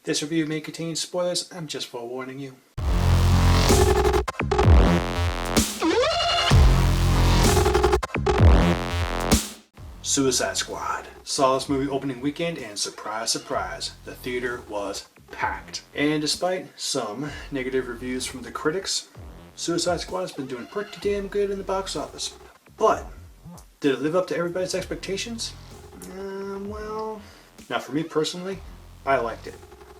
This review may contain spoilers. I'm just forewarning you. Suicide Squad. Saw this movie opening weekend and surprise, surprise, the theater was packed. And despite some negative reviews from the critics, Suicide Squad has been doing pretty damn good in the box office. But, did it live up to everybody's expectations? Well, now for me personally, I liked it.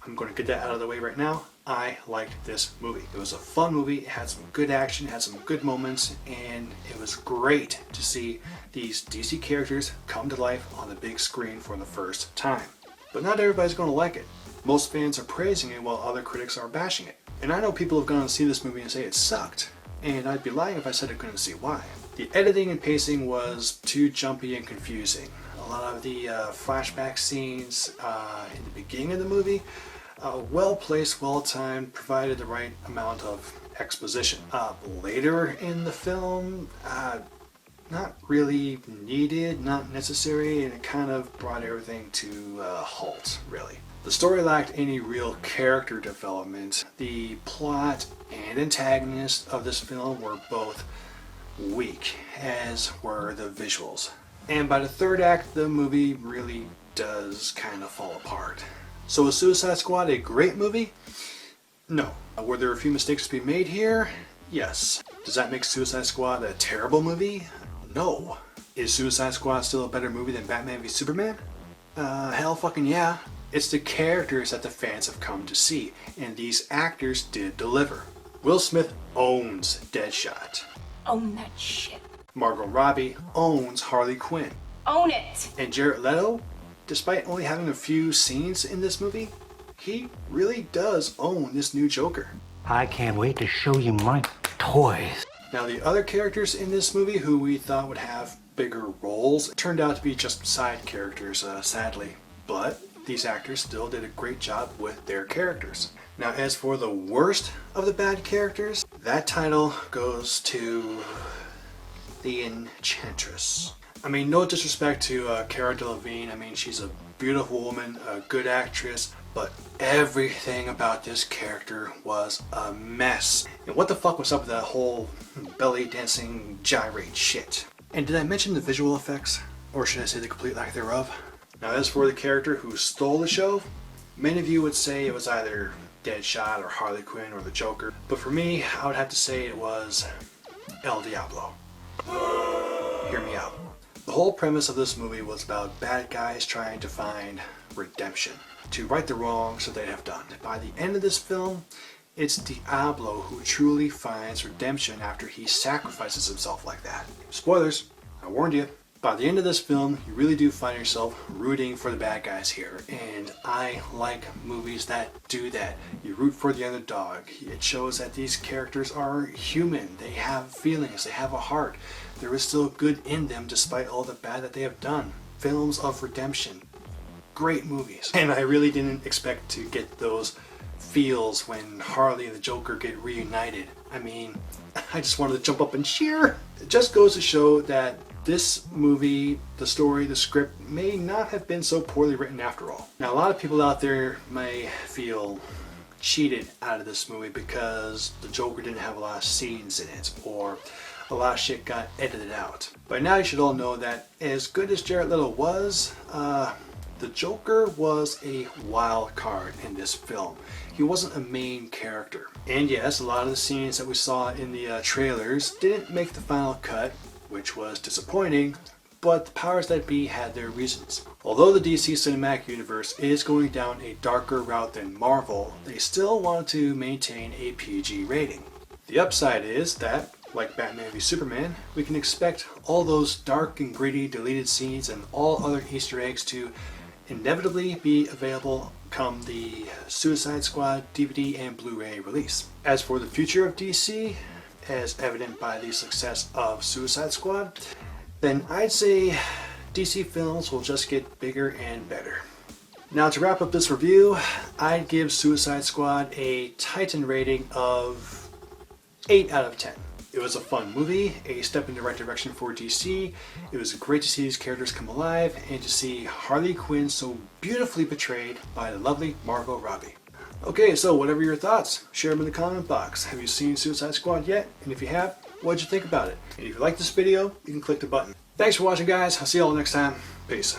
I'm going to get that out of the way right now. I liked this movie. It was a fun movie. It had some good action, had some good moments, and it was great to see these DC characters come to life on the big screen for the first time. But not everybody's going to like it. Most fans are praising it while other critics are bashing it. And I know people have gone to see this movie and say it sucked, and I'd be lying if I said I couldn't see why. The editing and pacing was too jumpy and confusing. A lot of the flashback scenes in the beginning of the movie, well placed, well timed, provided the right amount of exposition. Later in the film, not really needed, not necessary, and it kind of brought everything to a halt, really. The story lacked any real character development. The plot and antagonist of this film were both weak, as were the visuals. And by the third act, the movie really does kind of fall apart. So was Suicide Squad a great movie? No. Were there a few mistakes to be made here? Yes. Does that make Suicide Squad a terrible movie? No. Is Suicide Squad still a better movie than Batman v Superman? Hell fucking yeah. It's the characters that the fans have come to see, and these actors did deliver. Will Smith owns Deadshot. Own that shit. Margot Robbie owns Harley Quinn. Own it! And Jared Leto, despite only having a few scenes in this movie, he really does own this new Joker. I can't wait to show you my toys. Now the other characters in this movie who we thought would have bigger roles turned out to be just side characters, sadly. But these actors still did a great job with their characters. Now as for the worst of the bad characters, that title goes to the Enchantress. I mean, no disrespect to Cara Delevingne. I mean, she's a beautiful woman, a good actress, but everything about this character was a mess. And what the fuck was up with that whole belly dancing gyrate shit? And did I mention the visual effects? Or should I say the complete lack thereof? Now as for the character who stole the show, many of you would say it was either Deadshot or Harley Quinn or the Joker. But for me, I would have to say it was El Diablo. Hear me out. The whole premise of this movie was about bad guys trying to find redemption, to right the wrongs that they have done. By the end of this film, it's Diablo who truly finds redemption after he sacrifices himself like that. Spoilers, I warned you. By the end of this film, you really do find yourself rooting for the bad guys here, and I like movies that do that. You root for the underdog. It shows that these characters are human. They have feelings. They have a heart. There is still good in them despite all the bad that they have done. Films of redemption. Great movies. And I really didn't expect to get those feels when Harley and the Joker get reunited. I mean, I just wanted to jump up and cheer. It just goes to show that this movie, the story, the script may not have been so poorly written after all. Now, a lot of people out there may feel cheated out of this movie because the Joker didn't have a lot of scenes in it, or a lot of shit got edited out. But now you should all know that as good as Jared Leto was, the Joker was a wild card in this film. He wasn't a main character. And yes, a lot of the scenes that we saw in the trailers didn't make the final cut, which was disappointing, but the powers that be had their reasons. Although the DC Cinematic Universe is going down a darker route than Marvel, they still want to maintain a PG rating. The upside is that, like Batman v Superman, we can expect all those dark and gritty deleted scenes and all other Easter eggs to inevitably be available come the Suicide Squad DVD and Blu-ray release. As for the future of DC, as evident by the success of Suicide Squad, then I'd say DC films will just get bigger and better. Now to wrap up this review, I'd give Suicide Squad a Titan rating of 8 out of 10. It was a fun movie, a step in the right direction for DC. It was great to see these characters come alive and to see Harley Quinn so beautifully portrayed by the lovely Margot Robbie. Okay, so whatever your thoughts, share them in the comment box. Have you seen Suicide Squad yet? And if you have, what'd you think about it? And if you like this video, you can click the button. Thanks for watching, guys. I'll see you all next time. Peace.